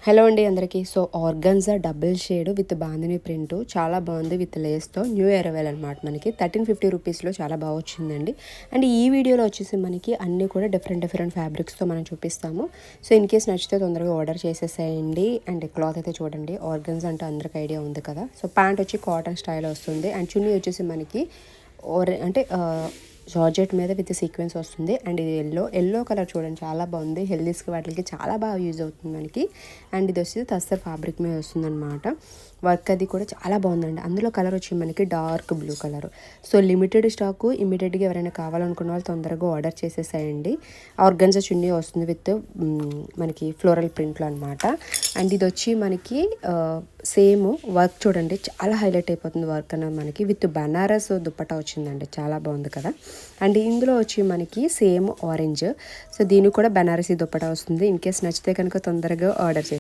Hello అండి అందరికీ. So organza double shade with bandhani print చాలా బాగుంది విత్ లేస్తో. న్యూ అరైవల్ అనమాట. మనకి 1350 రూపీస్లో చాలా బాగా వచ్చిందండి. అండ్ ఈ వీడియోలో వచ్చేసి మనకి అన్నీ కూడా డిఫరెంట్ ఫ్యాబ్రిక్స్తో మనం చూపిస్తాము. సో ఇన్ కేస్ నచ్చితే తొందరగా ఆర్డర్ చేసేసేయండి. అండ్ క్లాత్ అయితే చూడండి, ఆర్గన్స్ అంటే అందరికి ఐడియా ఉంది కదా. సో ప్యాంట్ వచ్చి కాటన్ స్టైల్ వస్తుంది. అండ్ చున్నీ వచ్చేసి మనకి జార్జెట్ మీద విత్ సీక్వెన్స్ వస్తుంది. అండ్ ఇది ఎల్లో కలర్ చూడండి, చాలా బాగుంది. హెల్దీస్కి వాటికి చాలా బాగా యూజ్ అవుతుంది మనకి. అండ్ ఇది వచ్చి తస్తర్ ఫ్యాబ్రిక్ మీద వస్తుంది అనమాట. వర్క్ అది కూడా చాలా బాగుందండి. అందులో కలర్ వచ్చి మనకి dark blue colour. So limited stock, ఇమీడియట్గా ఎవరైనా కావాలనుకున్న వాళ్ళు తొందరగా ఆర్డర్ చేసేసేయండి. ఆర్గన్జా చున్నీ వస్తుంది విత్ మనకి ఫ్లోరల్ ప్రింట్లో అనమాట. అండ్ ఇది వచ్చి మనకి సేమ్ వర్క్ చూడండి, చాలా హైలైట్ అయిపోతుంది వర్క్ అనేది మనకి. విత్ బనారస్ దుప్పటా వచ్చిందండి, చాలా బాగుంది కదా. అండ్ ఇందులో వచ్చి మనకి సేమ్ ఆరెంజ్. సో దీనికి కూడా బనారసీ దుప్పటా వస్తుంది. ఇన్ కేస్ నచ్చితే కనుక తొందరగా ఆర్డర్ చేసి